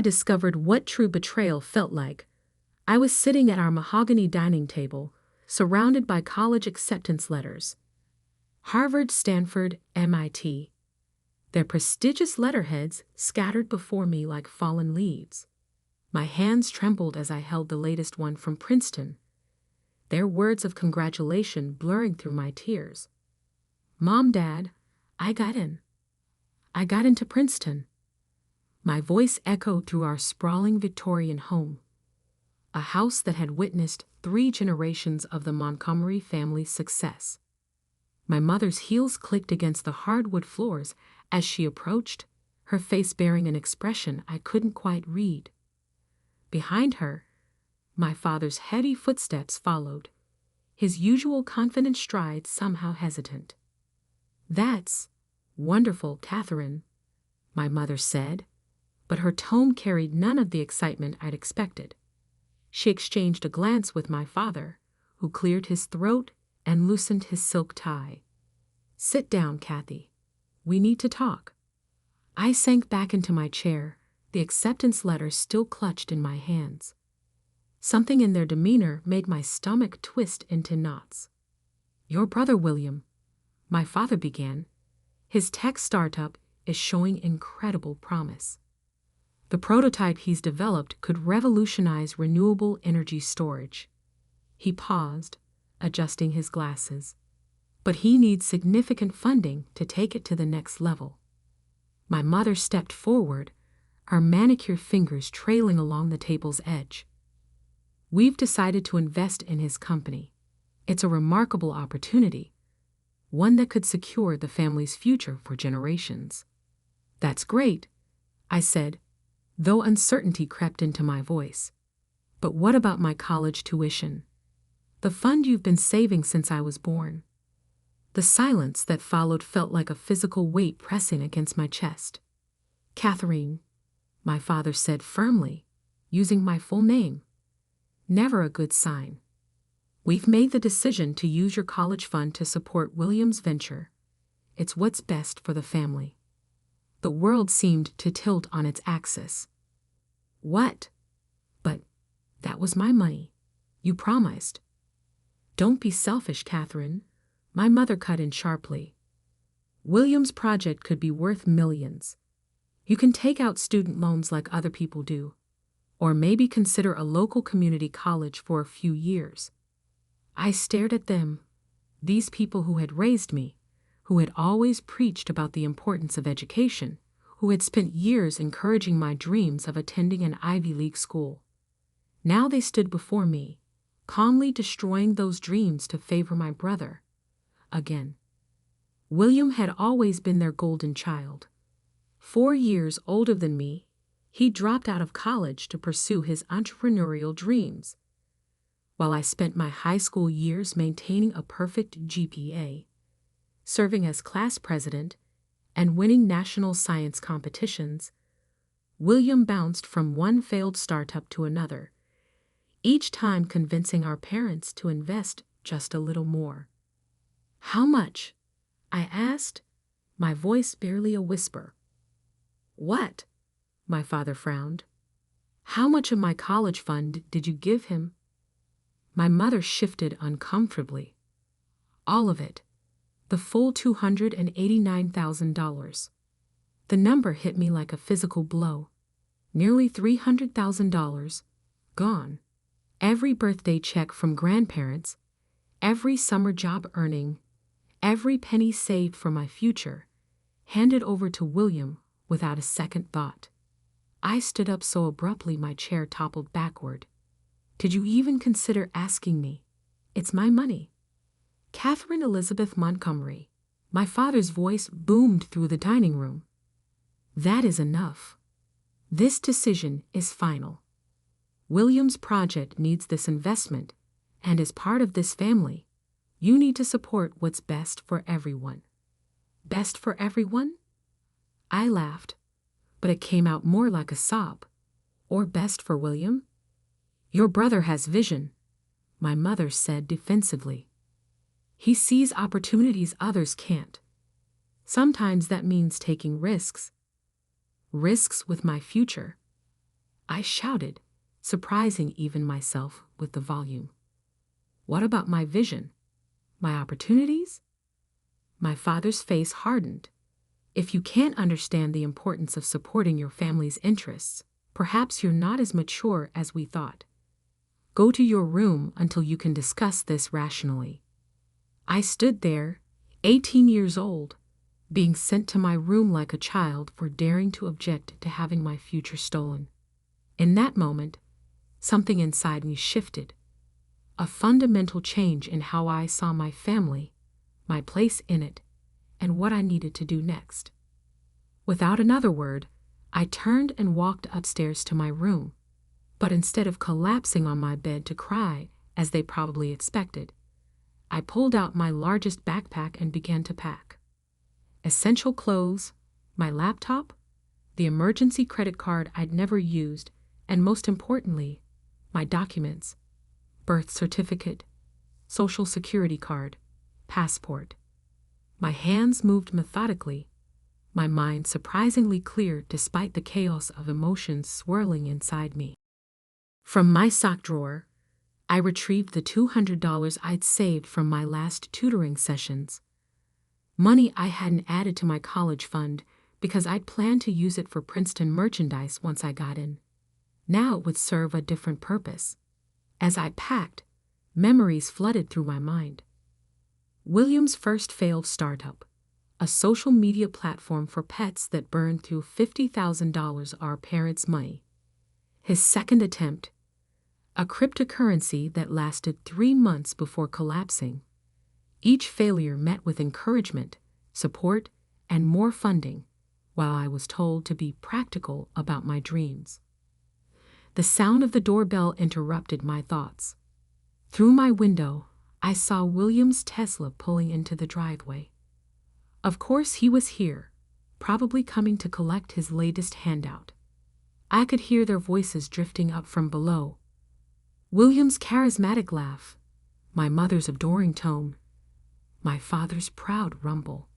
discovered what true betrayal felt like. I was sitting at our mahogany dining table, surrounded by college acceptance letters. Harvard, Stanford, MIT. Their prestigious letterheads scattered before me like fallen leaves. My hands trembled as I held the latest one from Princeton, their words of congratulation blurring through my tears. Mom, Dad, I got in. I got into Princeton. My voice echoed through our sprawling Victorian home, a house that had witnessed 3 generations of the Montgomery family's success. My mother's heels clicked against the hardwood floors as she approached, her face bearing an expression I couldn't quite read. Behind her, my father's heavy footsteps followed, his usual confident stride somehow hesitant. "That's wonderful, Catherine," my mother said, but her tone carried none of the excitement I'd expected. She exchanged a glance with my father, who cleared his throat and loosened his silk tie. "Sit down, Kathy. We need to talk." I sank back into my chair, the acceptance letters still clutched in my hands. Something in their demeanor made my stomach twist into knots. "Your brother William," my father began, "his tech startup is showing incredible promise. The prototype he's developed could revolutionize renewable energy storage." He paused, adjusting his glasses. "But he needs significant funding to take it to the next level." My mother stepped forward, our manicured fingers trailing along the table's edge. "We've decided to invest in his company. It's a remarkable opportunity, one that could secure the family's future for generations." "That's great," I said, though uncertainty crept into my voice. "But what about my college tuition? The fund you've been saving since I was born?" The silence that followed felt like a physical weight pressing against my chest. "Catherine," my father said firmly, using my full name. "Never a good sign. We've made the decision to use your college fund to support William's venture. It's what's best for the family." The world seemed to tilt on its axis. "What?" "But that was my money. You promised." "Don't be selfish, Catherine," my mother cut in sharply. "William's project could be worth millions. You can take out student loans like other people do, or maybe consider a local community college for a few years." I stared at them, these people who had raised me, who had always preached about the importance of education, who had spent years encouraging my dreams of attending an Ivy League school. Now they stood before me, calmly destroying those dreams to favor my brother. Again. William had always been their golden child. 4 years older than me, he dropped out of college to pursue his entrepreneurial dreams, while I spent my high school years maintaining a perfect GPA, serving as class president, and winning national science competitions. William bounced from one failed startup to another, each time convincing our parents to invest just a little more. "How much?" I asked, my voice barely a whisper. "What?" my father frowned. "How much of my college fund did you give him?" My mother shifted uncomfortably. "All of it. The full $289,000. The number hit me like a physical blow. Nearly $300,000 gone. Every birthday check from grandparents, every summer job earning, every penny saved for my future, handed over to William without a second thought." I stood up so abruptly my chair toppled backward. "Did you even consider asking me? It's my money." "Catherine Elizabeth Montgomery," my father's voice boomed through the dining room. "That is enough. This decision is final. William's project needs this investment, and as part of this family, you need to support what's best for everyone." "Best for everyone?" I laughed, but it came out more like a sob. "Or best for William? Your brother has vision," my mother said defensively. "He sees opportunities others can't. Sometimes that means taking risks. Risks with my future. I shouted, surprising even myself with the volume. What about my vision? My opportunities? My father's face hardened. If you can't understand the importance of supporting your family's interests, perhaps you're not as mature as we thought. Go to your room until you can discuss this rationally. I stood there, 18 years old, being sent to my room like a child for daring to object to having my future stolen. In that moment, something inside me shifted. A fundamental change in how I saw my family, my place in it, and what I needed to do next. Without another word, I turned and walked upstairs to my room, but instead of collapsing on my bed to cry, as they probably expected, I pulled out my largest backpack and began to pack. Essential clothes, my laptop, the emergency credit card I'd never used, and most importantly, my documents, birth certificate, social security card, passport. My hands moved methodically, my mind surprisingly clear despite the chaos of emotions swirling inside me. From my sock drawer, I retrieved the $200 I'd saved from my last tutoring sessions. Money I hadn't added to my college fund because I'd planned to use it for Princeton merchandise once I got in. Now it would serve a different purpose. As I packed, memories flooded through my mind. William's first failed startup, a social media platform for pets that burned through $50,000 our parents' money. His second attempt, a cryptocurrency that lasted 3 months before collapsing. Each failure met with encouragement, support, and more funding, while I was told to be practical about my dreams. The sound of the doorbell interrupted my thoughts. Through my window, I saw William's Tesla pulling into the driveway. Of course he was here, probably coming to collect his latest handout. I could hear their voices drifting up from below. William's charismatic laugh, my mother's adoring tone, my father's proud rumble.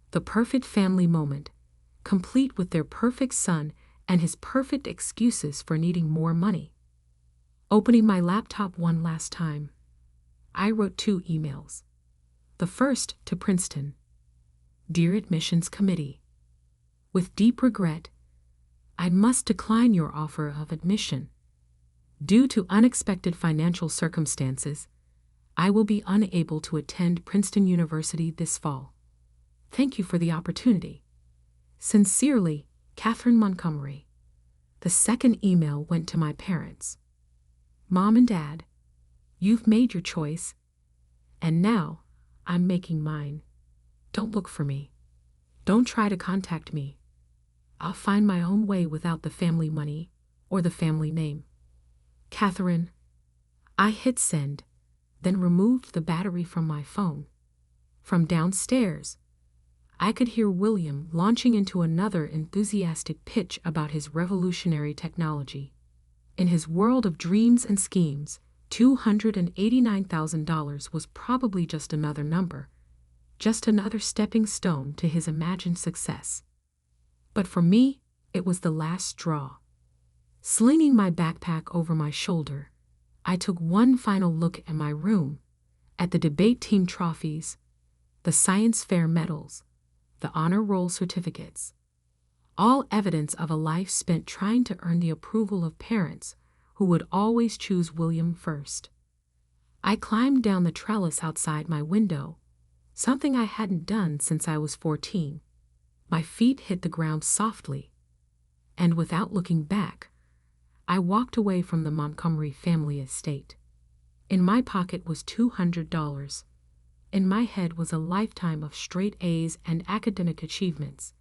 The perfect family moment, complete with their perfect son and his perfect excuses for needing more money. Opening my laptop one last time, I wrote 2 emails. The first to Princeton. Dear Admissions Committee, with deep regret, I must decline your offer of admission. Due to unexpected financial circumstances, I will be unable to attend Princeton University this fall. Thank you for the opportunity. Sincerely, Catherine Montgomery. The second email went to my parents. Mom and Dad, you've made your choice, and now I'm making mine. Don't look for me. Don't try to contact me. I'll find my own way without the family money or the family name. Catherine. I hit send, then removed the battery from my phone. From downstairs, I could hear William launching into another enthusiastic pitch about his revolutionary technology. In his world of dreams and schemes, $289,000 was probably just another number, just another stepping stone to his imagined success. But for me, it was the last straw. Slinging my backpack over my shoulder, I took one final look at my room, at the debate team trophies, the science fair medals, the honor roll certificates, all evidence of a life spent trying to earn the approval of parents who would always choose William first. I climbed down the trellis outside my window, something I hadn't done since I was 14. My feet hit the ground softly, and without looking back, I walked away from the Montgomery family estate. In my pocket was $200. In my head was a lifetime of straight A's and academic achievements.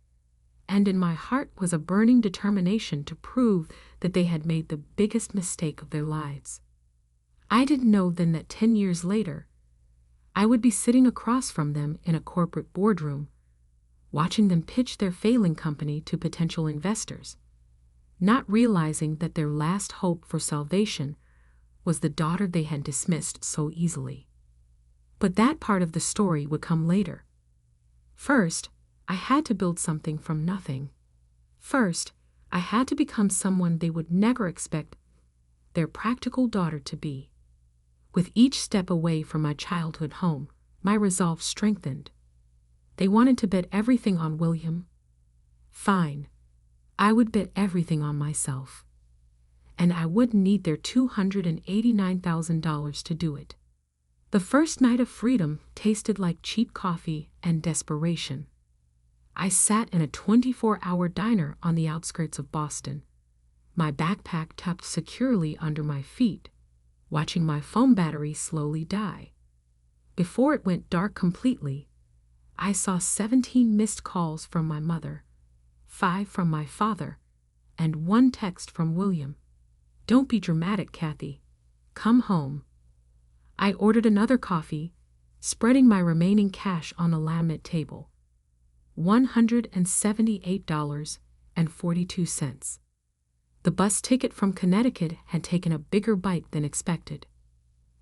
And in my heart was a burning determination to prove that they had made the biggest mistake of their lives. I didn't know then that 10 years later, I would be sitting across from them in a corporate boardroom, watching them pitch their failing company to potential investors, not realizing that their last hope for salvation was the daughter they had dismissed so easily. But that part of the story would come later. First, I had to build something from nothing. First, I had to become someone they would never expect their practical daughter to be. With each step away from my childhood home, my resolve strengthened. They wanted to bet everything on William. Fine. I would bet everything on myself. And I wouldn't need their $289,000 to do it. The first night of freedom tasted like cheap coffee and desperation. I sat in a 24-hour diner on the outskirts of Boston, my backpack tucked securely under my feet, watching my phone battery slowly die. Before it went dark completely, I saw 17 missed calls from my mother, 5 from my father, and 1 text from William. "Don't be dramatic, Kathy. Come home." I ordered another coffee, spreading my remaining cash on a laminate table. $178.42. The bus ticket from Connecticut had taken a bigger bite than expected.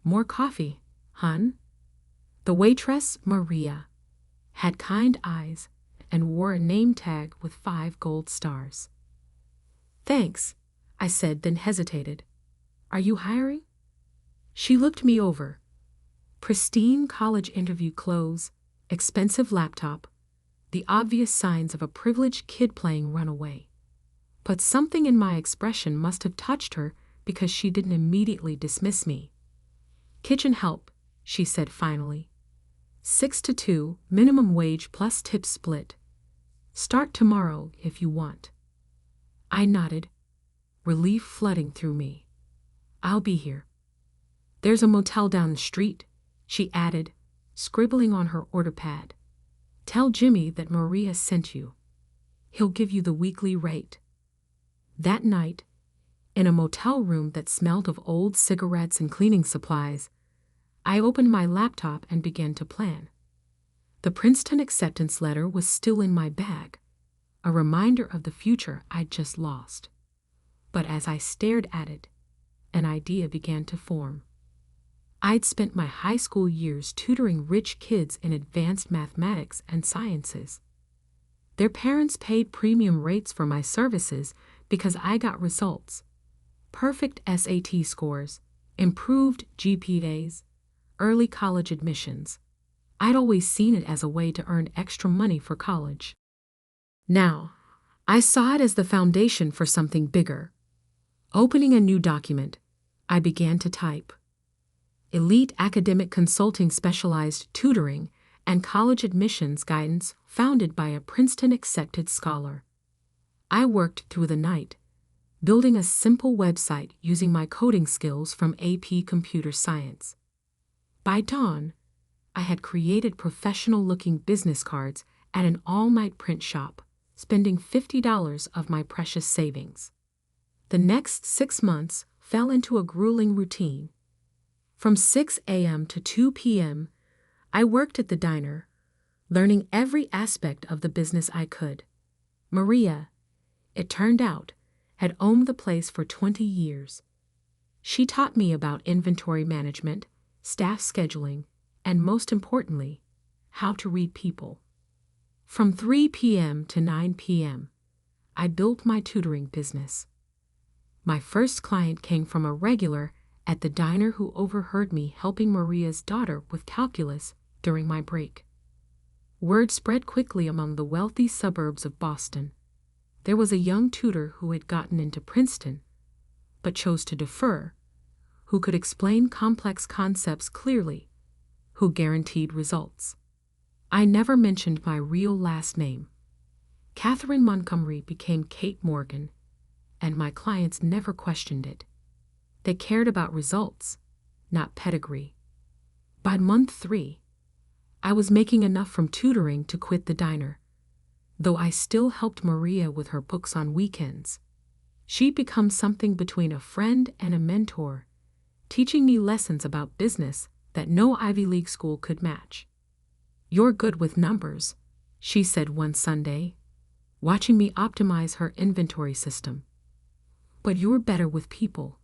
"More coffee, hun?" The waitress, Maria, had kind eyes and wore a name tag with 5 gold stars. "Thanks," I said, then hesitated. "Are you hiring?" She looked me over. Pristine college interview clothes, expensive laptop, the obvious signs of a privileged kid playing runaway. But something in my expression must have touched her because she didn't immediately dismiss me. "Kitchen help," she said finally. 6 to 2, minimum wage plus tips split. "Start tomorrow if you want." I nodded, relief flooding through me. "I'll be here." "There's a motel down the street," she added, scribbling on her order pad. "Tell Jimmy that Maria sent you. He'll give you the weekly rate." That night, in a motel room that smelled of old cigarettes and cleaning supplies, I opened my laptop and began to plan. The Princeton acceptance letter was still in my bag, a reminder of the future I'd just lost. But as I stared at it, an idea began to form. I'd spent my high school years tutoring rich kids in advanced mathematics and sciences. Their parents paid premium rates for my services because I got results: perfect SAT scores, improved GPAs, early college admissions. I'd always seen it as a way to earn extra money for college. Now, I saw it as the foundation for something bigger. Opening a new document, I began to type: Elite Academic Consulting Specialized Tutoring and College Admissions Guidance founded by a Princeton-accepted scholar. I worked through the night, building a simple website using my coding skills from AP Computer Science. By dawn, I had created professional-looking business cards at an all-night print shop, spending $50 of my precious savings. The next 6 months fell into a grueling routine. From 6 a.m. to 2 p.m., I worked at the diner, learning every aspect of the business I could. Maria, it turned out, had owned the place for 20 years. She taught me about inventory management, staff scheduling, and most importantly, how to read people. From 3 p.m. to 9 p.m., I built my tutoring business. My first client came from a regular at the diner who overheard me helping Maria's daughter with calculus during my break. Word spread quickly among the wealthy suburbs of Boston. There was a young tutor who had gotten into Princeton, but chose to defer, who could explain complex concepts clearly, who guaranteed results. I never mentioned my real last name. Catherine Montgomery became Kate Morgan, and my clients never questioned it. They cared about results, not pedigree. By month 3, I was making enough from tutoring to quit the diner, though I still helped Maria with her books on weekends. She'd become something between a friend and a mentor, teaching me lessons about business that no Ivy League school could match. "You're good with numbers," she said one Sunday, watching me optimize her inventory system. "But you're better with people.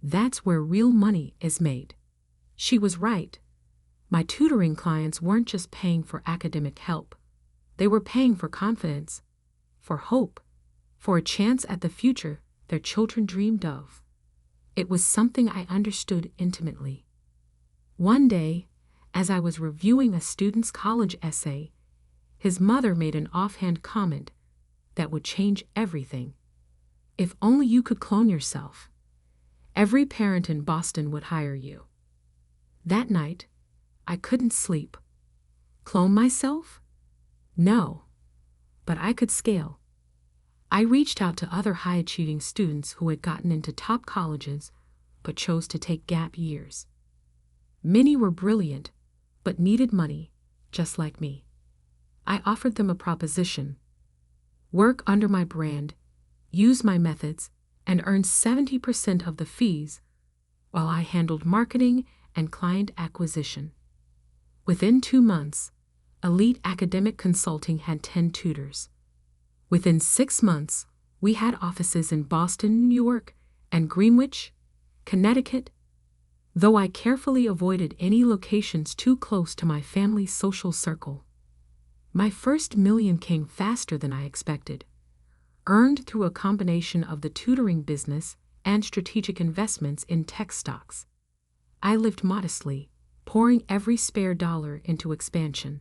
That's where real money is made." She was right. My tutoring clients weren't just paying for academic help. They were paying for confidence, for hope, for a chance at the future their children dreamed of. It was something I understood intimately. One day, as I was reviewing a student's college essay, his mother made an offhand comment that would change everything. If only you could clone yourself. Every parent in Boston would hire you. That night, I couldn't sleep. Clone myself? No. But I could scale. I reached out to other high-achieving students who had gotten into top colleges but chose to take gap years. Many were brilliant, but needed money, just like me. I offered them a proposition: work under my brand, use my methods, and earn 70% of the fees while I handled marketing and client acquisition. Within 2 months, Elite Academic Consulting had 10 tutors. Within 6 months, we had offices in Boston, New York, and Greenwich, Connecticut, though I carefully avoided any locations too close to my family's social circle. My first million came faster than I expected, earned through a combination of the tutoring business and strategic investments in tech stocks. I lived modestly, pouring every spare dollar into expansion.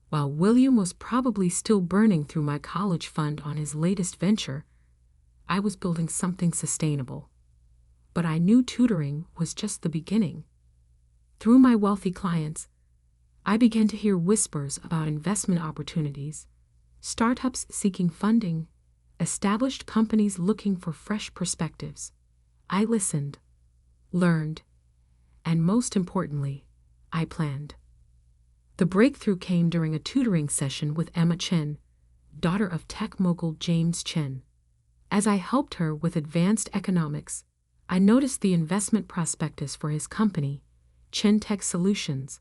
While William was probably still burning through my college fund on his latest venture, I was building something sustainable. But I knew tutoring was just the beginning. Through my wealthy clients, I began to hear whispers about investment opportunities, startups seeking funding, established companies looking for fresh perspectives. I listened, learned, and most importantly, I planned. The breakthrough came during a tutoring session with Emma Chen, daughter of tech mogul James Chen. As I helped her with advanced economics, I noticed the investment prospectus for his company, Chen Tech Solutions,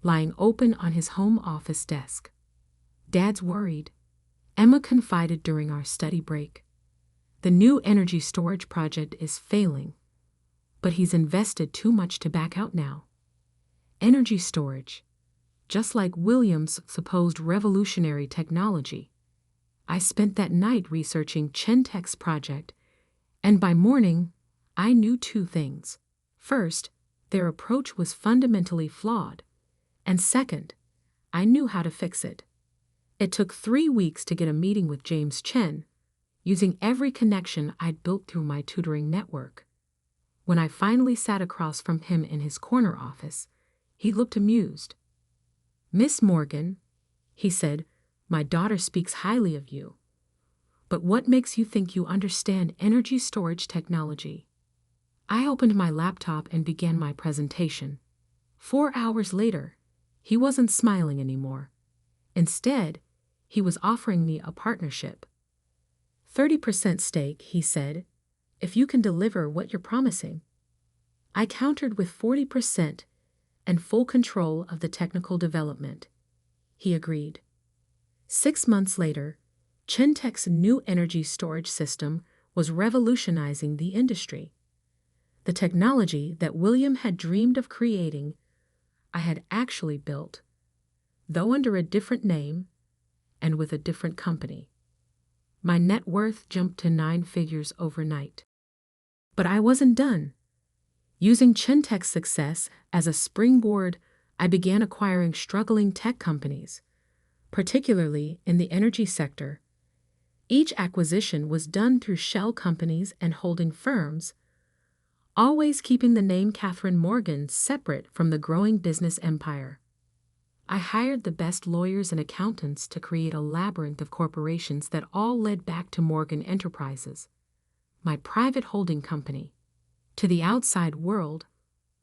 lying open on his home office desk. "Dad's worried," Emma confided during our study break. "The new energy storage project is failing, but he's invested too much to back out now." Energy storage, just like William's supposed revolutionary technology. I spent that night researching Chen Tech's project, and by morning, I knew 2 things. First, their approach was fundamentally flawed, and second, I knew how to fix it. It took 3 weeks to get a meeting with James Chen, using every connection I'd built through my tutoring network. When I finally sat across from him in his corner office, he looked amused. "Miss Morgan," he said, "my daughter speaks highly of you. But what makes you think you understand energy storage technology?" I opened my laptop and began my presentation. 4 hours later, he wasn't smiling anymore. Instead, he was offering me a partnership. 30% stake, he said, if you can deliver what you're promising. I countered with 40% and full control of the technical development. He agreed. 6 months later, Chen Tech's new energy storage system was revolutionizing the industry. The technology that William had dreamed of creating, I had actually built, though under a different name and with a different company. My net worth jumped to 9 figures overnight. But I wasn't done. Using Chen Tech's success as a springboard, I began acquiring struggling tech companies, particularly in the energy sector. Each acquisition was done through shell companies and holding firms, always keeping the name Catherine Morgan separate from the growing business empire. I hired the best lawyers and accountants to create a labyrinth of corporations that all led back to Morgan Enterprises, my private holding company. To the outside world,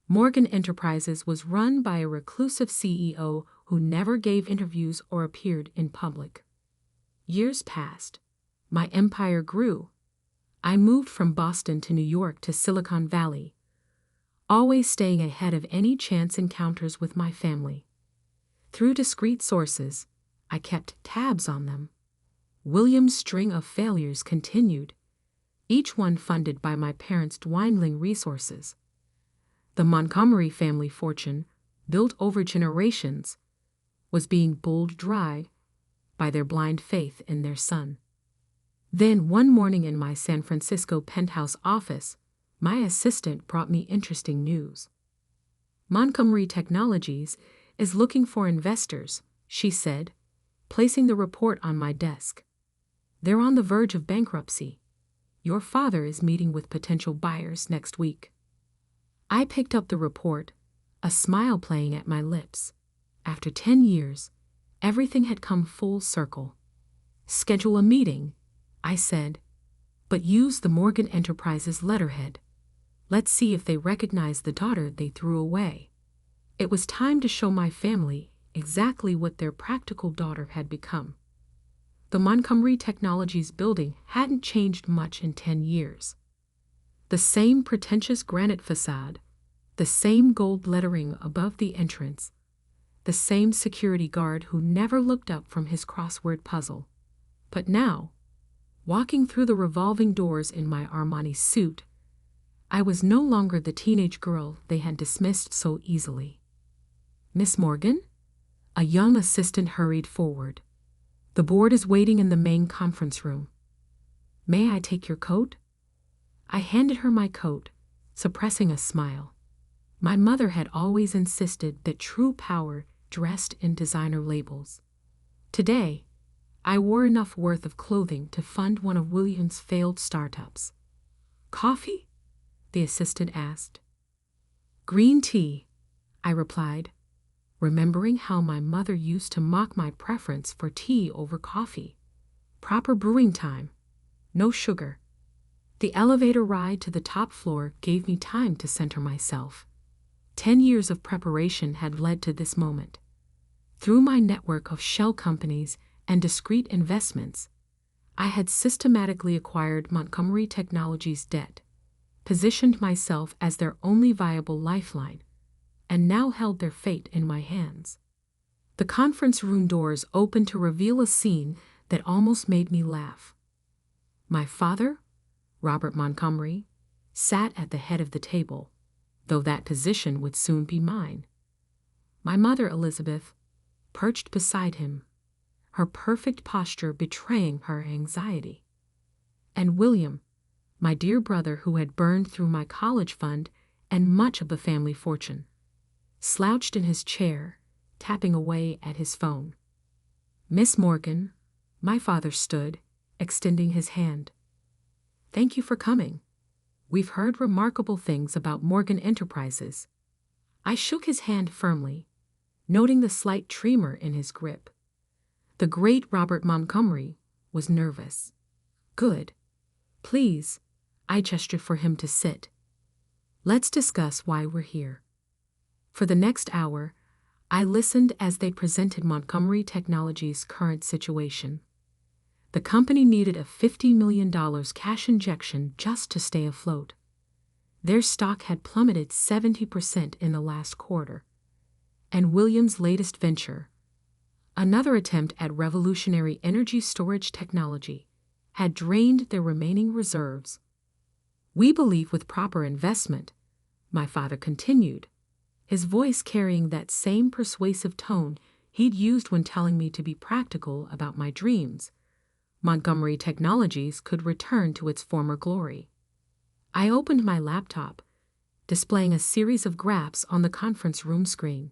Morgan Enterprises was run by a reclusive CEO who never gave interviews or appeared in public. Years passed. My empire grew. I moved from Boston to New York to Silicon Valley, always staying ahead of any chance encounters with my family. Through discreet sources, I kept tabs on them. William's string of failures continued, each one funded by my parents' dwindling resources. The Montgomery family fortune, built over generations, was being bowled dry by their blind faith in their son. Then one morning in my San Francisco penthouse office, my assistant brought me interesting news. Montgomery Technologies is looking for investors, she said, placing the report on my desk. They're on the verge of bankruptcy. Your father is meeting with potential buyers next week. I picked up the report, a smile playing at my lips. After 10 years, everything had come full circle. Schedule a meeting, I said, but use the Morgan Enterprises letterhead. Let's see if they recognize the daughter they threw away. It was time to show my family exactly what their practical daughter had become. The Montgomery Technologies building hadn't changed much in 10 years. The same pretentious granite facade, the same gold lettering above the entrance, the same security guard who never looked up from his crossword puzzle. But now, walking through the revolving doors in my Armani suit, I was no longer the teenage girl they had dismissed so easily. Miss Morgan? A young assistant hurried forward. The board is waiting in the main conference room. May I take your coat? I handed her my coat, suppressing a smile. My mother had always insisted that true power dressed in designer labels. Today, I wore enough worth of clothing to fund one of William's failed startups. Coffee? The assistant asked. Green tea, I replied, remembering how my mother used to mock my preference for tea over coffee. Proper brewing time, no sugar. The elevator ride to the top floor gave me time to center myself. 10 years of preparation had led to this moment. Through my network of shell companies and discrete investments, I had systematically acquired Montgomery Technologies' debt, positioned myself as their only viable lifeline, and now held their fate in my hands. The conference room doors opened to reveal a scene that almost made me laugh. My father, Robert Montgomery, sat at the head of the table, though that position would soon be mine. My mother, Elizabeth, perched beside him, her perfect posture betraying her anxiety. And William, my dear brother who had burned through my college fund and much of the family fortune, slouched in his chair, tapping away at his phone. Miss Morgan, my father stood, extending his hand. Thank you for coming. We've heard remarkable things about Morgan Enterprises. I shook his hand firmly, noting the slight tremor in his grip. The great Robert Montgomery was nervous. Good. Please, I gestured for him to sit. Let's discuss why we're here. For the next hour, I listened as they presented Montgomery Technologies' current situation. The company needed a $50 million cash injection just to stay afloat. Their stock had plummeted 70% in the last quarter. And William's latest venture, another attempt at revolutionary energy storage technology, had drained their remaining reserves. We believe with proper investment, my father continued, his voice carrying that same persuasive tone he'd used when telling me to be practical about my dreams, Montgomery Technologies could return to its former glory. I opened my laptop, displaying a series of graphs on the conference room screen.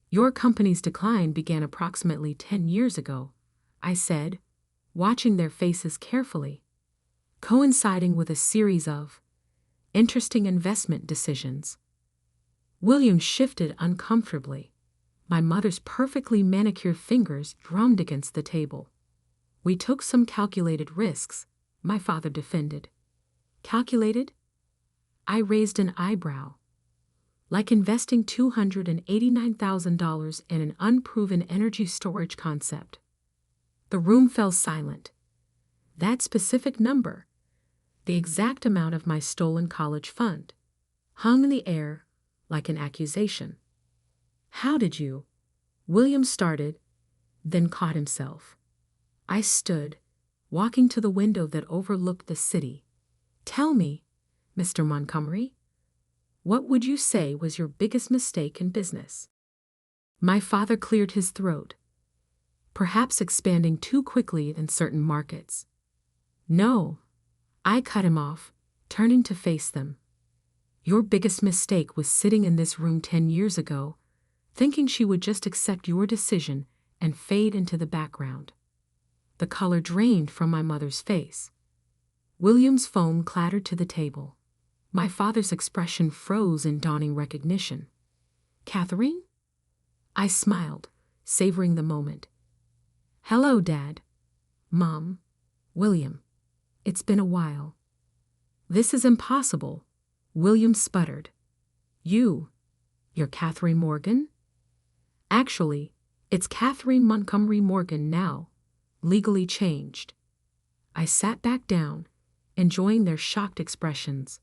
Your company's decline began approximately 10 years ago, I said, watching their faces carefully, coinciding with a series of interesting investment decisions. William shifted uncomfortably. My mother's perfectly manicured fingers drummed against the table. We took some calculated risks, my father defended. Calculated? I raised an eyebrow. Like investing $289,000 in an unproven energy storage concept. The room fell silent. That specific number, the exact amount of my stolen college fund, hung in the air like an accusation. How did you? William started, then caught himself. I stood, walking to the window that overlooked the city. Tell me, Mr. Montgomery, what would you say was your biggest mistake in business? My father cleared his throat, perhaps expanding too quickly in certain markets. No, I cut him off, turning to face them. Your biggest mistake was sitting in this room 10 years ago, thinking she would just accept your decision and fade into the background. The color drained from my mother's face. William's phone clattered to the table. My father's expression froze in dawning recognition. Catherine? I smiled, savoring the moment. Hello, Dad. Mom. William. It's been a while. This is impossible, William sputtered. You're Catherine Morgan? Actually, it's Catherine Montgomery Morgan now, legally changed. I sat back down, enjoying their shocked expressions.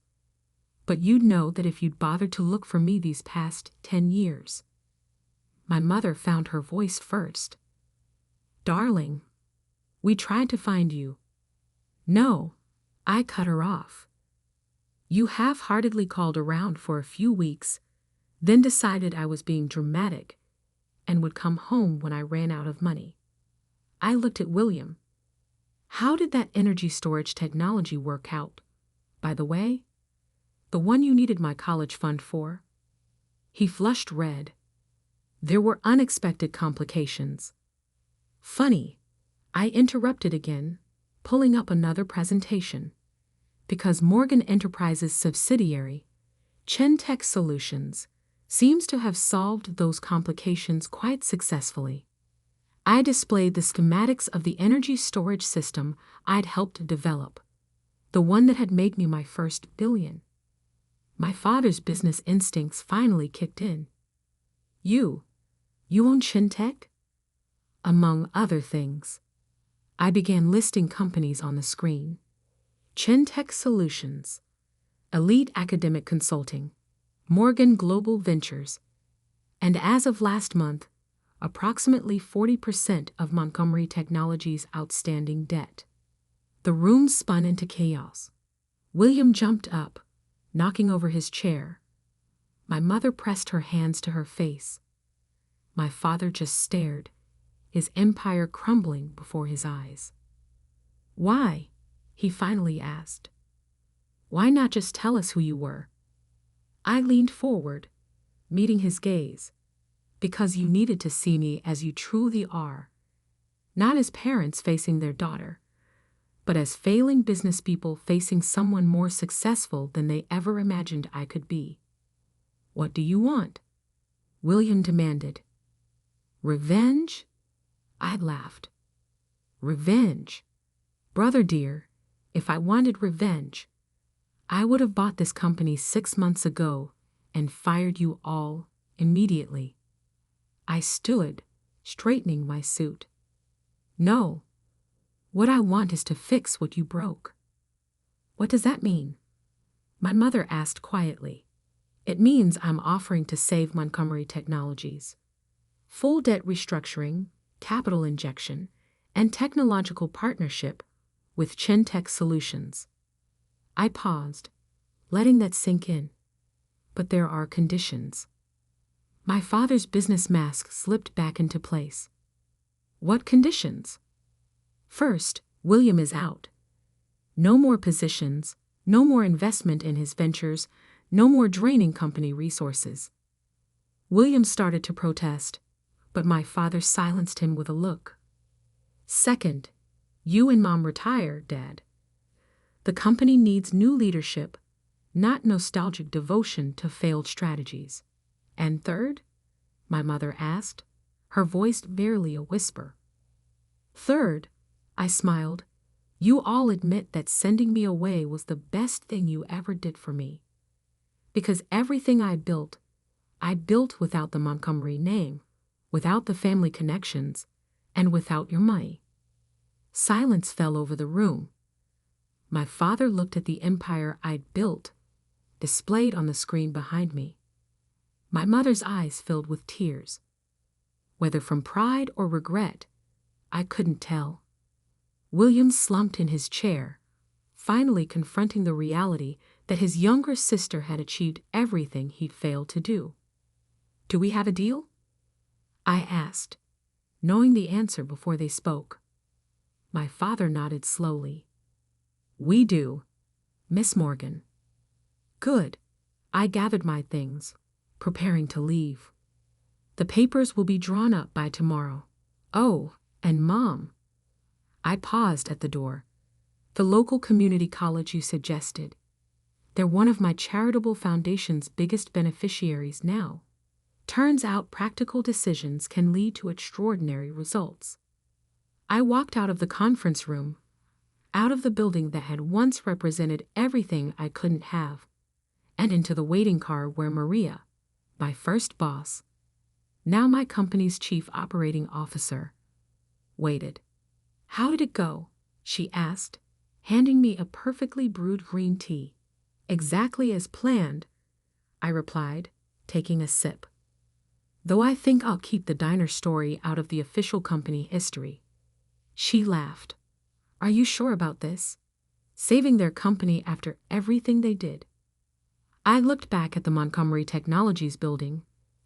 But you'd know that if you'd bothered to look for me these past 10 years. My mother found her voice first. Darling, we tried to find you. No, I cut her off. You half-heartedly called around for a few weeks, then decided I was being dramatic and would come home when I ran out of money. I looked at William. How did that energy storage technology work out, by the way? The one you needed my college fund for? He flushed red. There were unexpected complications. Funny, I interrupted again, pulling up another presentation. Because Morgan Enterprises' subsidiary, Chentech Solutions, seems to have solved those complications quite successfully. I displayed the schematics of the energy storage system I'd helped develop, the one that had made me my first billion. My father's business instincts finally kicked in. You own Chentech? Among other things. I began listing companies on the screen. Chentech Solutions, Elite Academic Consulting, Morgan Global Ventures, and as of last month, approximately 40% of Montgomery Technology's outstanding debt. The room spun into chaos. William jumped up, knocking over his chair. My mother pressed her hands to her face. My father just stared, his empire crumbling before his eyes. Why? He finally asked. Why not just tell us who you were? I leaned forward, meeting his gaze. Because you needed to see me as you truly are. Not as parents facing their daughter, but as failing business people facing someone more successful than they ever imagined I could be. What do you want? William demanded. Revenge? I laughed. Revenge? Brother dear, if I wanted revenge, I would have bought this company 6 months ago and fired you all immediately. I stood, straightening my suit. No. What I want is to fix what you broke. What does that mean? My mother asked quietly. It means I'm offering to save Montgomery Technologies. Full debt restructuring, capital injection, and technological partnership with Chentech Solutions. I paused, letting that sink in. But there are conditions. My father's business mask slipped back into place. What conditions? First, William is out. No more positions, no more investment in his ventures, no more draining company resources. William started to protest, but my father silenced him with a look. Second, you and Mom retire, Dad. The company needs new leadership, not nostalgic devotion to failed strategies. And third? My mother asked, her voice barely a whisper. Third, I smiled, you all admit that sending me away was the best thing you ever did for me. Because everything I built without the Montgomery name, without the family connections, and without your money. Silence fell over the room. My father looked at the empire I'd built, displayed on the screen behind me. My mother's eyes filled with tears. Whether from pride or regret, I couldn't tell. William slumped in his chair, finally confronting the reality that his younger sister had achieved everything he'd failed to do. Do we have a deal? I asked, knowing the answer before they spoke. My father nodded slowly. We do, Miss Morgan. Good. I gathered my things, preparing to leave. The papers will be drawn up by tomorrow. Oh, and Mom. I paused at the door. The local community college you suggested. They're one of my charitable foundation's biggest beneficiaries now. Turns out practical decisions can lead to extraordinary results. I walked out of the conference room, out of the building that had once represented everything I couldn't have, and into the waiting car where Maria, my first boss, now my company's chief operating officer, waited. How did it go? She asked, handing me a perfectly brewed green tea. Exactly as planned, I replied, taking a sip. Though I think I'll keep the diner story out of the official company history. She laughed. Are you sure about this? Saving their company after everything they did. I looked back at the Montgomery Technologies building,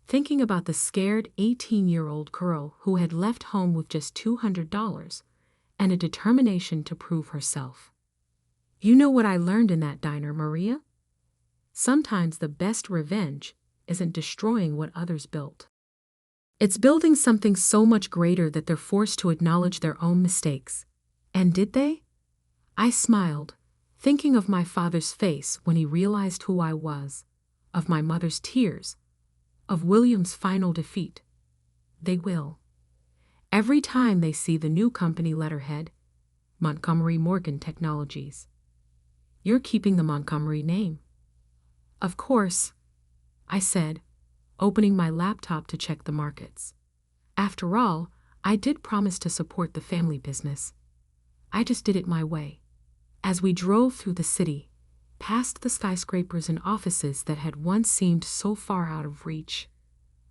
thinking about the scared 18-year-old girl who had left home with just $200 and a determination to prove herself. You know what I learned in that diner, Maria? Sometimes the best revenge isn't destroying what others built. It's building something so much greater that they're forced to acknowledge their own mistakes. And did they? I smiled, thinking of my father's face when he realized who I was, of my mother's tears, of William's final defeat. They will. Every time they see the new company letterhead, Montgomery Morgan Technologies. You're keeping the Montgomery name. Of course, I said, opening my laptop to check the markets. After all, I did promise to support the family business. I just did it my way. As we drove through the city, past the skyscrapers and offices that had once seemed so far out of reach,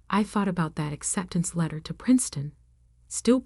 I thought about that acceptance letter to Princeton, still